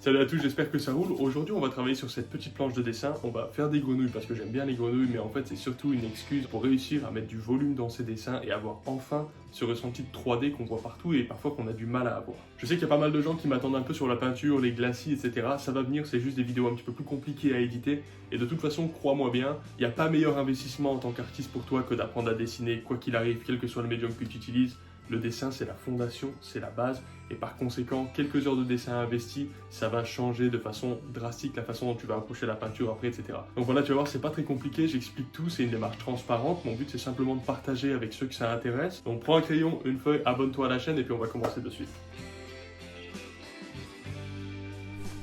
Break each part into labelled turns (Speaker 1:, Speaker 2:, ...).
Speaker 1: Salut à tous, j'espère que ça roule. Aujourd'hui, on va travailler sur cette petite planche de dessin. On va faire des grenouilles parce que j'aime bien les grenouilles, mais en fait, c'est surtout une excuse pour réussir à mettre du volume dans ces dessins et avoir enfin ce ressenti de 3D qu'on voit partout et parfois qu'on a du mal à avoir. Je sais qu'il y a pas mal de gens qui m'attendent un peu sur la peinture, les glacis, etc. Ça va venir, c'est juste des vidéos un petit peu plus compliquées à éditer. Et de toute façon, crois-moi bien, il n'y a pas meilleur investissement en tant qu'artiste pour toi que d'apprendre à dessiner, quoi qu'il arrive, quel que soit le médium que tu utilises. Le dessin, c'est la fondation, c'est la base, et par conséquent, quelques heures de dessin investies, ça va changer de façon drastique la façon dont tu vas approcher la peinture après, etc. Donc voilà, tu vas voir, c'est pas très compliqué, j'explique tout, c'est une démarche transparente. Mon but, c'est simplement de partager avec ceux que ça intéresse. Donc prends un crayon, une feuille, abonne-toi à la chaîne, et puis on va commencer de suite.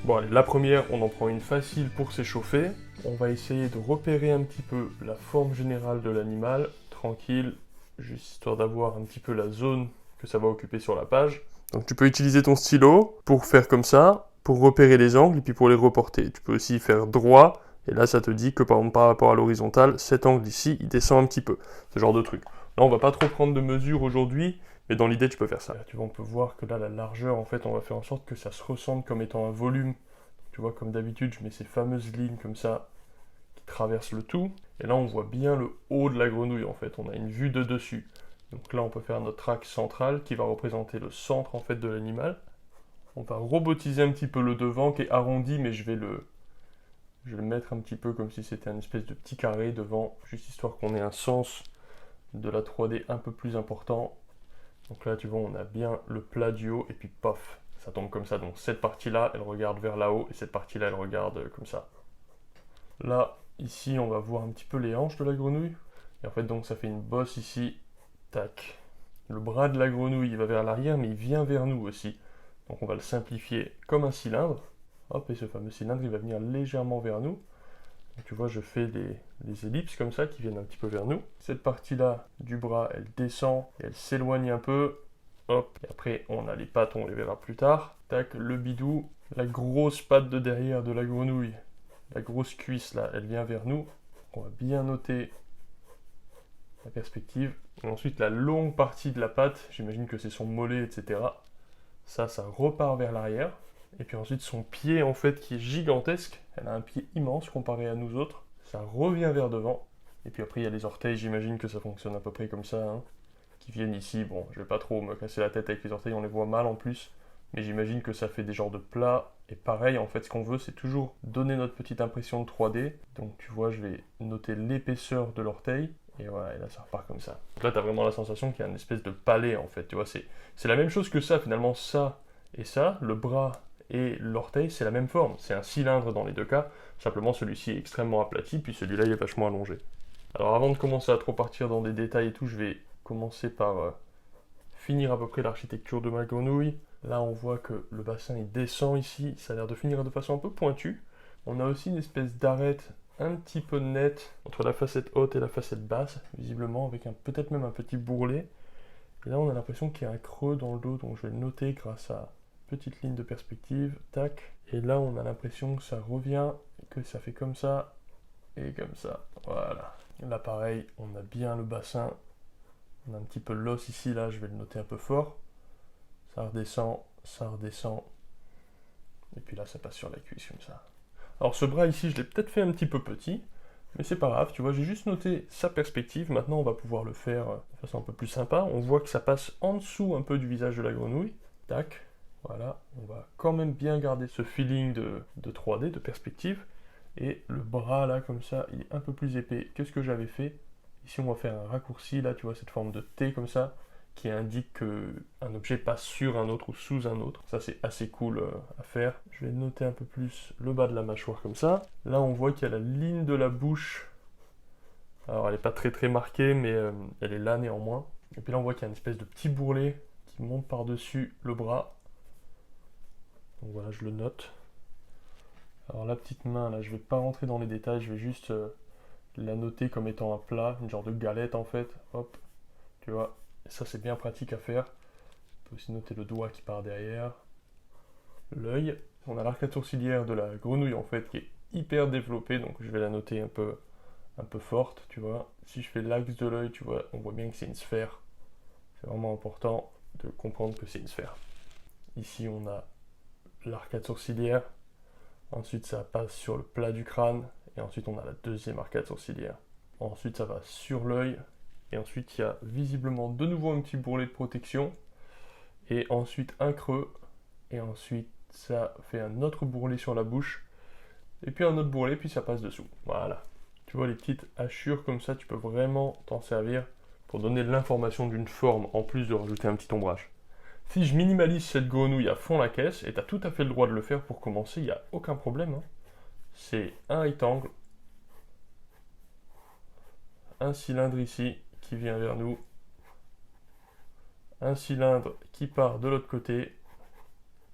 Speaker 1: Bon allez, la première, on en prend une facile pour s'échauffer. On va essayer de repérer un petit peu la forme générale de l'animal, tranquille, juste histoire d'avoir un petit peu la zone que ça va occuper sur la page. Donc tu peux utiliser ton stylo pour faire comme ça, pour repérer les angles et puis pour les reporter. Tu peux aussi faire droit, et là ça te dit que par exemple par rapport à l'horizontale, cet angle ici, il descend un petit peu. Ce genre de truc. Là on va pas trop prendre de mesures aujourd'hui, mais dans l'idée tu peux faire ça. Là, tu vois, on peut voir que là la largeur, en fait on va faire en sorte que ça se ressente comme étant un volume. Tu vois, comme d'habitude je mets ces fameuses lignes comme ça, traverse le tout, et là on voit bien le haut de la grenouille en fait, on a une vue de dessus. Donc là on peut faire notre axe central qui va représenter le centre en fait de l'animal. On va robotiser un petit peu le devant qui est arrondi, mais je vais le mettre un petit peu comme si c'était un espèce de petit carré devant, juste histoire qu'on ait un sens de la 3D un peu plus important. Donc là tu vois on a bien le plat du haut, et puis pof, ça tombe comme ça. Donc cette partie là elle regarde vers là-haut, et cette partie là elle regarde comme ça. Là, ici, on va voir un petit peu les hanches de la grenouille. Et en fait, donc, ça fait une bosse ici. Tac. Le bras de la grenouille, il va vers l'arrière, mais il vient vers nous aussi. Donc, on va le simplifier comme un cylindre. Hop, et ce fameux cylindre, il va venir légèrement vers nous. Donc, tu vois, je fais des ellipses comme ça qui viennent un petit peu vers nous. Cette partie-là du bras, elle descend et elle s'éloigne un peu. Hop, et après, on a les pattes, on les verra plus tard. Tac, le bidou, la grosse patte de derrière de la grenouille. La grosse cuisse là, elle vient vers nous. On va bien noter la perspective. Et ensuite la longue partie de la patte, j'imagine que c'est son mollet, etc. Ça repart vers l'arrière. Et puis ensuite son pied en fait qui est gigantesque. Elle a un pied immense comparé à nous autres. Ça revient vers devant. Et puis après il y a les orteils, j'imagine que ça fonctionne à peu près comme ça. Hein, qui viennent ici. Bon, je vais pas trop me casser la tête avec les orteils, on les voit mal en plus. Mais j'imagine que ça fait des genres de plats. Et pareil, en fait, ce qu'on veut, c'est toujours donner notre petite impression de 3D. Donc, tu vois, je vais noter l'épaisseur de l'orteil. Et voilà, et là, ça repart comme ça. Donc là, tu as vraiment la sensation qu'il y a une espèce de palais, en fait. Tu vois, c'est la même chose que ça, finalement, ça et ça. Le bras et l'orteil, c'est la même forme. C'est un cylindre dans les deux cas. Simplement, celui-ci est extrêmement aplati, puis celui-là, il est vachement allongé. Alors, avant de commencer à trop partir dans des détails et tout, je vais commencer par finir à peu près l'architecture de ma grenouille. Là, on voit que le bassin il descend ici, ça a l'air de finir de façon un peu pointue. On a aussi une espèce d'arête un petit peu nette entre la facette haute et la facette basse, visiblement, avec peut-être même un petit bourrelet. Et là, on a l'impression qu'il y a un creux dans le dos, donc je vais le noter grâce à une petite ligne de perspective. Tac. Et là, on a l'impression que ça revient, que ça fait comme ça et comme ça. Voilà. Là, pareil, on a bien le bassin. On a un petit peu l'os ici, là, je vais le noter un peu fort. Ça redescend, et puis là ça passe sur la cuisse comme ça. Alors ce bras ici, je l'ai peut-être fait un petit peu petit, mais c'est pas grave, tu vois, j'ai juste noté sa perspective. Maintenant on va pouvoir le faire de façon un peu plus sympa. On voit que ça passe en dessous un peu du visage de la grenouille. Tac, voilà, on va quand même bien garder ce feeling de 3D, de perspective. Et le bras là, comme ça, il est un peu plus épais que ce que j'avais fait. Ici on va faire un raccourci, là tu vois cette forme de T comme ça, qui indique qu'un objet passe sur un autre ou sous un autre. Ça c'est assez cool à faire. Je vais noter un peu plus le bas de la mâchoire comme ça. Là on voit qu'il y a la ligne de la bouche. Alors elle n'est pas très marquée, mais elle est là néanmoins. Et puis là on voit qu'il y a une espèce de petit bourrelet qui monte par-dessus le bras. Donc voilà, je le note. Alors la petite main là, je vais pas rentrer dans les détails, je vais juste la noter comme étant un plat, une genre de galette en fait. Hop, tu vois. Et ça c'est bien pratique à faire. On peut aussi noter le doigt qui part derrière. L'œil. On a l'arcade sourcilière de la grenouille en fait qui est hyper développée, donc je vais la noter un peu forte, tu vois. Si je fais l'axe de l'œil, tu vois, on voit bien que c'est une sphère. C'est vraiment important de comprendre que c'est une sphère. Ici on a l'arcade sourcilière. Ensuite, ça passe sur le plat du crâne. Et ensuite, on a la deuxième arcade sourcilière. Ensuite, ça va sur l'œil. Et ensuite, il y a visiblement de nouveau un petit bourrelet de protection. Et ensuite, un creux. Et ensuite, ça fait un autre bourrelet sur la bouche. Et puis un autre bourrelet, puis ça passe dessous. Voilà. Tu vois les petites hachures comme ça, tu peux vraiment t'en servir pour donner de l'information d'une forme, en plus de rajouter un petit ombrage. Si je minimalise cette grenouille à fond la caisse, et tu as tout à fait le droit de le faire pour commencer, il n'y a aucun problème. Hein. C'est un rectangle, un cylindre ici qui vient vers nous, un cylindre qui part de l'autre côté,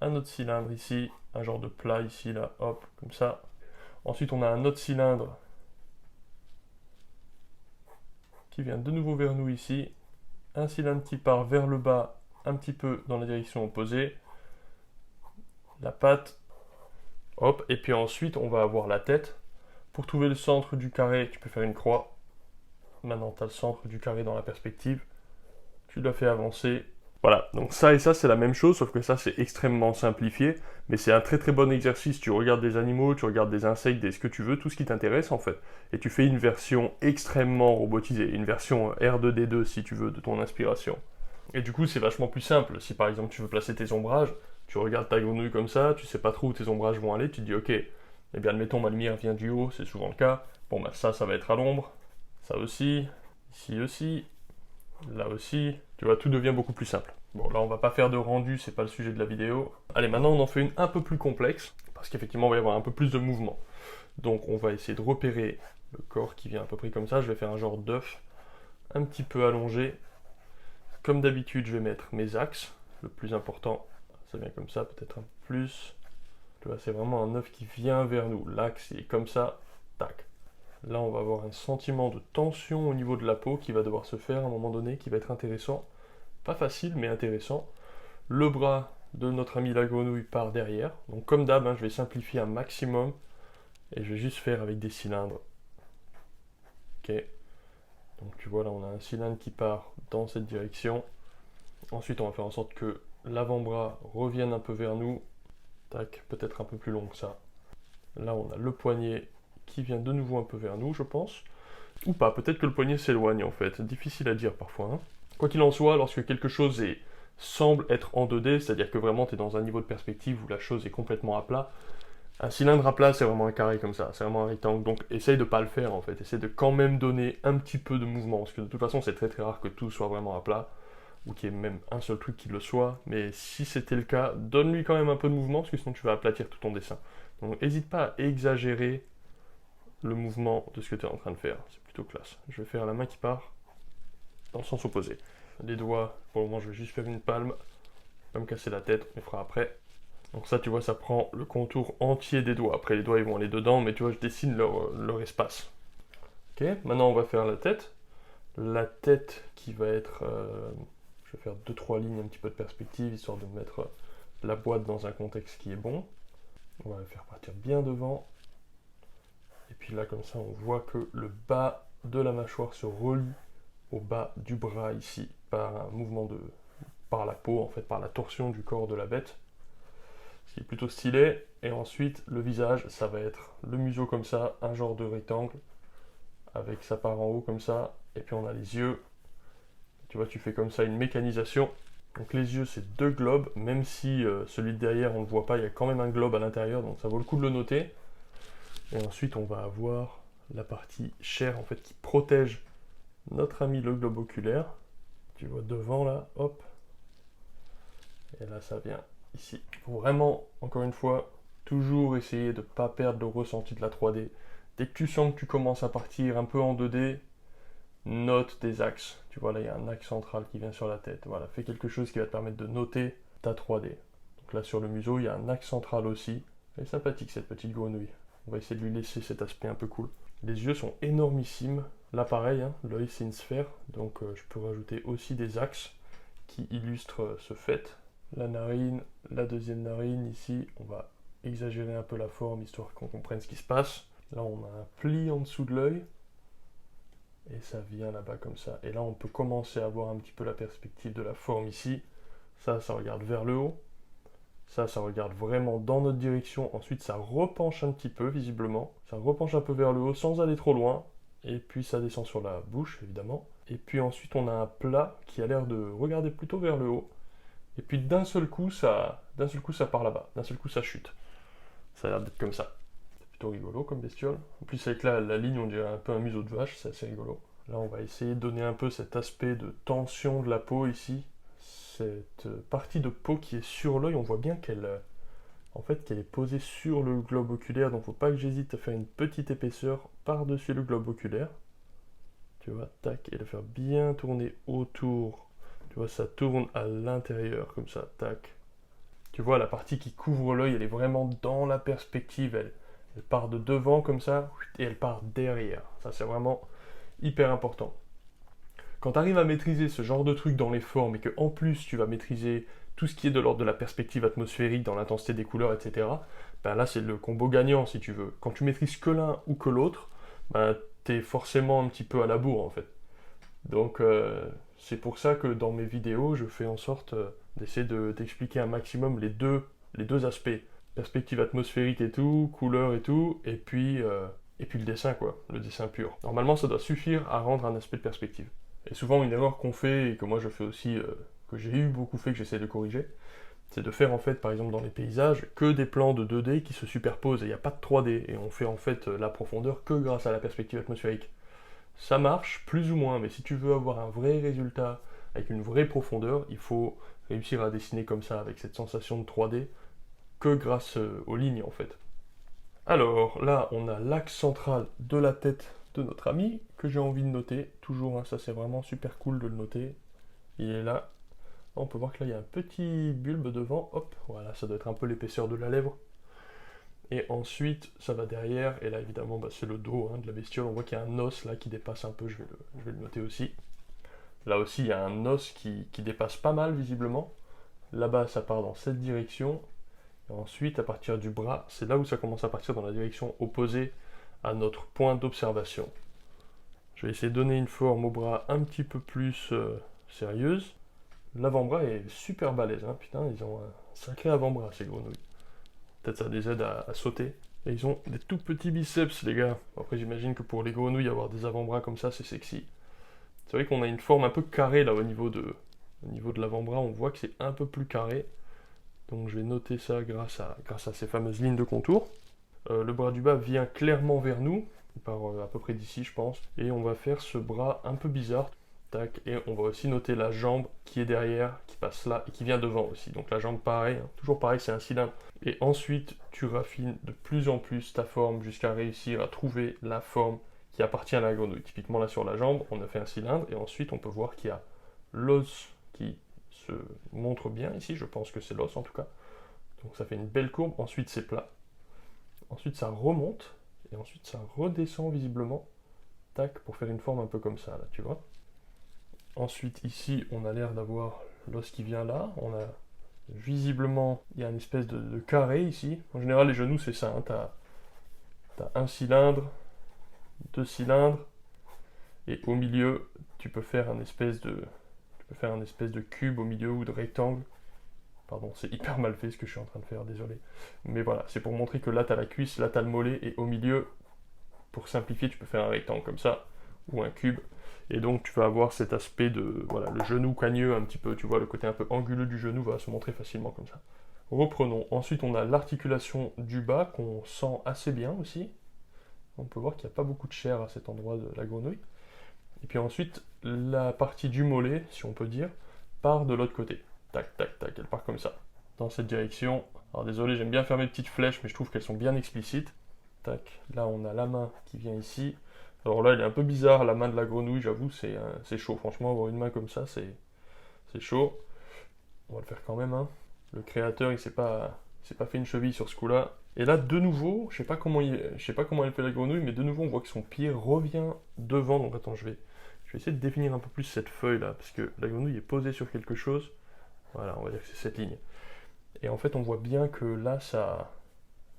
Speaker 1: un autre cylindre ici, un genre de plat ici, là, hop, comme ça. Ensuite, on a un autre cylindre qui vient de nouveau vers nous ici, un cylindre qui part vers le bas, un petit peu dans la direction opposée, la patte, hop, et puis ensuite, on va avoir la tête. Pour trouver le centre du carré, tu peux faire une croix. Maintenant, tu as le centre du carré dans la perspective. Tu l'as fait avancer. Voilà, donc ça et ça, c'est la même chose, sauf que ça, c'est extrêmement simplifié. Mais c'est un très très bon exercice. Tu regardes des animaux, tu regardes des insectes, ce que tu veux, tout ce qui t'intéresse en fait. Et tu fais une version extrêmement robotisée, une version R2D2 si tu veux, de ton inspiration. Et du coup, c'est vachement plus simple. Si par exemple tu veux placer tes ombrages, tu regardes ta grenouille comme ça, tu sais pas trop où tes ombrages vont aller, tu te dis ok, eh bien admettons ma lumière vient du haut, c'est souvent le cas. Bon bah ça va être à l'ombre. Ça aussi, ici aussi, là aussi, tu vois, tout devient beaucoup plus simple. Bon, là, on va pas faire de rendu, c'est pas le sujet de la vidéo. Allez, maintenant, on en fait une un peu plus complexe, parce qu'effectivement, il va y avoir un peu plus de mouvement. Donc, on va essayer de repérer le corps qui vient à peu près comme ça. Je vais faire un genre d'œuf, un petit peu allongé. Comme d'habitude, je vais mettre mes axes, le plus important. Ça vient comme ça, peut-être un peu plus. Tu vois, c'est vraiment un œuf qui vient vers nous. L'axe, il est comme ça, tac. Là, on va avoir un sentiment de tension au niveau de la peau qui va devoir se faire à un moment donné, qui va être intéressant. Pas facile, mais intéressant. Le bras de notre ami la grenouille part derrière. Donc comme d'hab, hein, je vais simplifier un maximum. Et je vais juste faire avec des cylindres. Ok. Donc tu vois, là, on a un cylindre qui part dans cette direction. Ensuite, on va faire en sorte que l'avant-bras revienne un peu vers nous. Tac, peut-être un peu plus long que ça. Là, on a le poignet qui vient de nouveau un peu vers nous, je pense. Ou pas, peut-être que le poignet s'éloigne en fait. Difficile à dire parfois. Hein. Quoi qu'il en soit, lorsque quelque chose semble être en 2D, c'est-à-dire que vraiment tu es dans un niveau de perspective où la chose est complètement à plat, un cylindre à plat c'est vraiment un carré comme ça, c'est vraiment un rectangle. Donc essaye de pas le faire en fait, essaye de quand même donner un petit peu de mouvement, parce que de toute façon c'est très très rare que tout soit vraiment à plat, ou qu'il y ait même un seul truc qui le soit, mais si c'était le cas, donne-lui quand même un peu de mouvement, parce que sinon tu vas aplatir tout ton dessin. Donc n'hésite pas à exagérer le mouvement de ce que tu es en train de faire. C'est plutôt classe. Je vais faire la main qui part dans le sens opposé. Les doigts, pour le moment, je vais juste faire une palme. Pas me casser la tête, on les fera après. Donc ça, tu vois, ça prend le contour entier des doigts. Après, les doigts, ils vont aller dedans, mais tu vois, je dessine leur espace. Ok, maintenant, on va faire la tête. La tête qui va être... je vais faire 2-3 lignes, un petit peu de perspective, histoire de mettre la boîte dans un contexte qui est bon. On va la faire partir bien devant. Et puis là, comme ça, on voit que le bas de la mâchoire se relie au bas du bras ici, par un mouvement par la peau, en fait, par la torsion du corps de la bête. Ce qui est plutôt stylé. Et ensuite, le visage, ça va être le museau comme ça, un genre de rectangle, avec sa part en haut comme ça. Et puis on a les yeux. Tu vois, tu fais comme ça une mécanisation. Donc les yeux, c'est 2 globes, même si celui de derrière, on ne le voit pas, il y a quand même un globe à l'intérieur, donc ça vaut le coup de le noter. Et ensuite, on va avoir la partie chair en fait qui protège notre ami le globe oculaire. Tu vois devant là, hop. Et là, ça vient ici. Il faut vraiment, encore une fois, toujours essayer de ne pas perdre le ressenti de la 3D. Dès que tu sens que tu commences à partir un peu en 2D, note des axes. Tu vois là, il y a un axe central qui vient sur la tête. Voilà, fais quelque chose qui va te permettre de noter ta 3D. Donc là, sur le museau, il y a un axe central aussi. Elle est sympathique cette petite grenouille. On va essayer de lui laisser cet aspect un peu cool. Les yeux sont énormissimes. Là pareil, hein, l'œil c'est une sphère, donc je peux rajouter aussi des axes qui illustrent ce fait. La narine, la deuxième narine ici, on va exagérer un peu la forme histoire qu'on comprenne ce qui se passe. Là on a un pli en dessous de l'œil et ça vient là-bas comme ça. Et là on peut commencer à voir un petit peu la perspective de la forme ici. Ça regarde vers le haut. Ça regarde vraiment dans notre direction. Ensuite, ça repenche un petit peu, visiblement. Ça repenche un peu vers le haut sans aller trop loin. Et puis, ça descend sur la bouche, évidemment. Et puis ensuite, on a un plat qui a l'air de regarder plutôt vers le haut. Et puis, d'un seul coup, ça part là-bas. D'un seul coup, ça chute. Ça a l'air d'être comme ça. C'est plutôt rigolo comme bestiole. En plus, avec la ligne, on dirait un peu un museau de vache. C'est assez rigolo. Là, on va essayer de donner un peu cet aspect de tension de la peau ici. Cette partie de peau qui est sur l'œil, on voit bien qu'elle est posée sur le globe oculaire, donc faut pas que j'hésite à faire une petite épaisseur par-dessus le globe oculaire. Tu vois, tac, et le faire bien tourner autour. Tu vois, ça tourne à l'intérieur, comme ça, tac. Tu vois, la partie qui couvre l'œil, elle est vraiment dans la perspective, elle part de devant comme ça, et elle part derrière. Ça, c'est vraiment hyper important. Quand tu arrives à maîtriser ce genre de truc dans les formes et que en plus tu vas maîtriser tout ce qui est de l'ordre de la perspective atmosphérique, dans l'intensité des couleurs, etc., ben là c'est le combo gagnant si tu veux. Quand tu maîtrises que l'un ou que l'autre, ben, t'es forcément un petit peu à la bourre en fait. Donc c'est pour ça que dans mes vidéos, je fais en sorte d'essayer d'expliquer un maximum les deux aspects. Perspective atmosphérique et tout, couleur et tout, et puis le dessin quoi, le dessin pur. Normalement ça doit suffire à rendre un aspect de perspective. Et souvent, une erreur qu'on fait, et que moi je fais aussi, que j'ai eu beaucoup fait, que j'essaie de corriger, c'est de faire en fait, par exemple dans les paysages, que des plans de 2D qui se superposent, et il n'y a pas de 3D, et on fait en fait la profondeur que grâce à la perspective atmosphérique. Ça marche, plus ou moins, mais si tu veux avoir un vrai résultat, avec une vraie profondeur, il faut réussir à dessiner comme ça, avec cette sensation de 3D, que grâce aux lignes en fait. Alors là, on a l'axe central de la tête de notre ami que j'ai envie de noter. Toujours, hein, ça c'est vraiment super cool de le noter. Il est là. On peut voir que là il y a un petit bulbe devant. Hop, voilà, ça doit être un peu l'épaisseur de la lèvre. Et ensuite, ça va derrière. Et là, évidemment, bah, c'est le dos hein, de la bestiole. On voit qu'il y a un os là qui dépasse un peu. Je vais le noter aussi. Là aussi, il y a un os qui dépasse pas mal visiblement. Là-bas, ça part dans cette direction. Et ensuite, à partir du bras, c'est là où ça commence à partir dans la direction opposée à notre point d'observation. Je vais essayer de donner une forme au bras un petit peu plus sérieuse. L'avant-bras est super balèze, hein. Putain, ils ont un sacré avant-bras ces grenouilles. Peut-être ça les aide à sauter. Et ils ont des tout petits biceps les gars. Après j'imagine que pour les grenouilles avoir des avant-bras comme ça c'est sexy. C'est vrai qu'on a une forme un peu carrée là au niveau de l'avant-bras, on voit que c'est un peu plus carré. Donc je vais noter ça grâce à ces fameuses lignes de contour. Le bras du bas vient clairement vers nous, il part à peu près d'ici je pense, et on va faire ce bras un peu bizarre. Tac, et on va aussi noter la jambe qui est derrière, qui passe là et qui vient devant aussi. Donc la jambe pareil, hein, toujours pareil, c'est un cylindre. Et ensuite tu raffines de plus en plus ta forme jusqu'à réussir à trouver la forme qui appartient à la grenouille. Typiquement là sur la jambe, on a fait un cylindre et ensuite on peut voir qu'il y a l'os qui se montre bien ici, je pense que c'est l'os en tout cas. Donc ça fait une belle courbe, ensuite c'est plat. Ensuite ça remonte, et ensuite ça redescend visiblement, tac, pour faire une forme un peu comme ça, là, tu vois. Ensuite ici, on a l'air d'avoir l'os qui vient là, on a visiblement, il y a une espèce de carré ici. En général, les genoux, c'est ça, hein. T'as un cylindre, deux cylindres, et au milieu, tu peux faire un espèce de cube au milieu ou de rectangle. Pardon, c'est hyper mal fait ce que je suis en train de faire, désolé. Mais voilà, c'est pour montrer que là, tu as la cuisse, là, tu as le mollet, et au milieu, pour simplifier, tu peux faire un rectangle comme ça, ou un cube. Et donc, tu vas avoir cet aspect de, voilà, le genou cagneux un petit peu, tu vois, le côté un peu anguleux du genou va se montrer facilement comme ça. Reprenons. Ensuite, on a l'articulation du bas, qu'on sent assez bien aussi. On peut voir qu'il n'y a pas beaucoup de chair à cet endroit de la grenouille. Et puis ensuite, la partie du mollet, si on peut dire, part de l'autre côté. Tac, tac, tac, elle part comme ça, dans cette direction. Alors désolé, j'aime bien faire mes petites flèches, mais je trouve qu'elles sont bien explicites. Tac, là on a la main qui vient ici. Alors là, elle est un peu bizarre, la main de la grenouille, j'avoue, c'est chaud. Franchement, avoir une main comme ça, c'est chaud. On va le faire quand même, hein. Le créateur, il s'est pas fait une cheville sur ce coup-là. Et là, de nouveau, je sais pas comment elle fait la grenouille, mais de nouveau, on voit que son pied revient devant. Donc attends, je vais essayer de définir un peu plus cette feuille-là, parce que la grenouille est posée sur quelque chose. Voilà, on va dire que c'est cette ligne. Et en fait, on voit bien que là,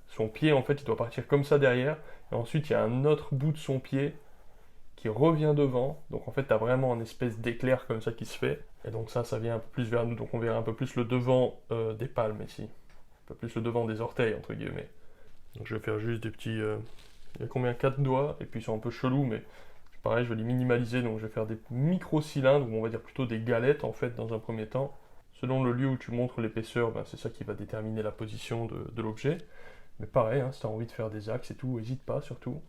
Speaker 1: son pied, en fait, il doit partir comme ça derrière. Et ensuite, il y a un autre bout de son pied qui revient devant. Donc en fait, tu as vraiment une espèce d'éclair comme ça qui se fait. Et donc ça vient un peu plus vers nous. Donc on verra un peu plus le devant des palmes ici. peu plus le devant des orteils, entre guillemets. Donc je vais faire juste des petits... il y a combien? 4 doigts, et puis ils sont un peu chelous, mais pareil, je vais les minimaliser, donc je vais faire des micro-cylindres, ou on va dire plutôt des galettes, en fait, dans un premier temps. Selon le lieu où tu montres l'épaisseur, ben, c'est ça qui va déterminer la position de l'objet. Mais pareil, hein, si tu as envie de faire des axes et tout, n'hésite pas, surtout.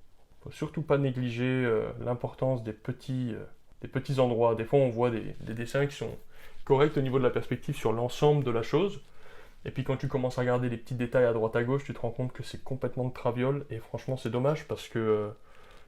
Speaker 1: Faut surtout pas négliger l'importance des petits endroits. Des fois, on voit des dessins qui sont corrects au niveau de la perspective sur l'ensemble de la chose. Et puis quand tu commences à regarder les petits détails à droite à gauche, tu te rends compte que c'est complètement de traviole. Et franchement, c'est dommage parce que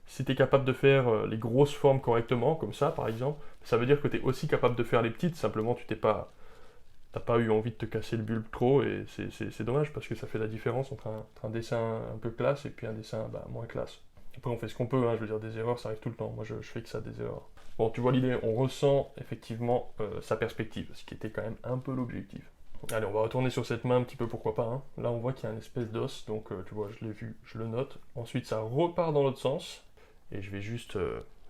Speaker 1: si tu es capable de faire les grosses formes correctement, comme ça par exemple, ça veut dire que tu es aussi capable de faire les petites. Simplement, tu t'as pas eu envie de te casser le bulbe trop. Et c'est dommage parce que ça fait la différence entre un dessin un peu classe et puis un dessin moins classe. Après, on fait ce qu'on peut, hein, je veux dire, des erreurs, ça arrive tout le temps. Moi, je fais que ça, des erreurs. Bon, tu vois l'idée, on ressent effectivement sa perspective, ce qui était quand même un peu l'objectif. Allez, on va retourner sur cette main un petit peu, pourquoi pas. Hein. Là, on voit qu'il y a une espèce d'os, donc tu vois, je l'ai vu, je le note. Ensuite, ça repart dans l'autre sens, et je vais juste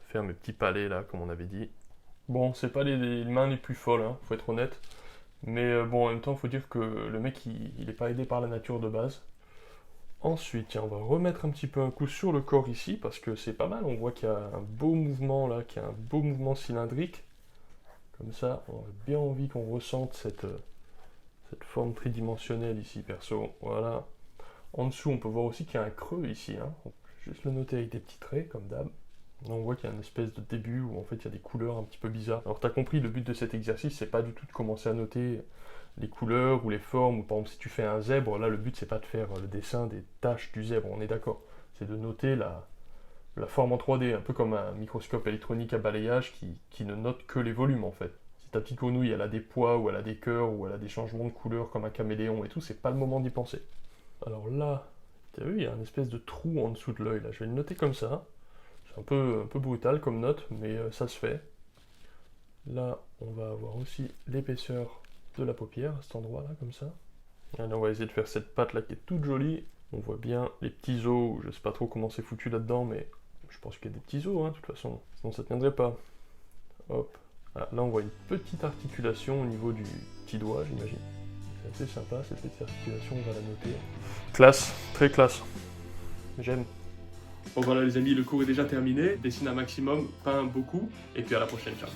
Speaker 1: faire mes petits palets, là, comme on avait dit. Bon, c'est pas les mains les plus folles, hein, faut être honnête. Mais bon, en même temps, il faut dire que le mec, il est pas aidé par la nature de base. Ensuite, tiens, on va remettre un petit peu un coup sur le corps ici, parce que c'est pas mal, on voit qu'il y a un beau mouvement là, qu'il y a un beau mouvement cylindrique. Comme ça, on a bien envie qu'on ressente cette forme tridimensionnelle ici, perso. Voilà. En dessous, on peut voir aussi qu'il y a un creux ici. Hein. Donc, juste le noter avec des petits traits, comme d'hab. On voit qu'il y a une espèce de début où en fait il y a des couleurs un petit peu bizarres. Alors tu as compris, le but de cet exercice, c'est pas du tout de commencer à noter les couleurs ou les formes, ou par exemple si tu fais un zèbre, là le but c'est pas de faire le dessin des taches du zèbre, on est d'accord. C'est de noter la forme en 3D, un peu comme un microscope électronique à balayage qui ne note que les volumes en fait. Si ta petite grenouille elle a des poids, ou elle a des cœurs, ou elle a des changements de couleur comme un caméléon et tout, c'est pas le moment d'y penser. Alors là, tu as vu, il y a une espèce de trou en dessous de l'œil là, je vais le noter comme ça. C'est un peu brutal comme note, mais ça se fait. Là, on va avoir aussi l'épaisseur de la paupière, à cet endroit-là, comme ça. Allez, on va essayer de faire cette patte là qui est toute jolie. On voit bien les petits os, je sais pas trop comment c'est foutu là-dedans, mais je pense qu'il y a des petits os, hein, de toute façon. Sinon ça tiendrait pas. Hop. Ah, là, on voit une petite articulation au niveau du petit doigt, j'imagine. C'est assez sympa, cette petite articulation, on va la noter. Classe, très classe. J'aime. Bon voilà les amis, le cours est déjà terminé. Dessine un maximum, peins beaucoup, et puis à la prochaine, ciao.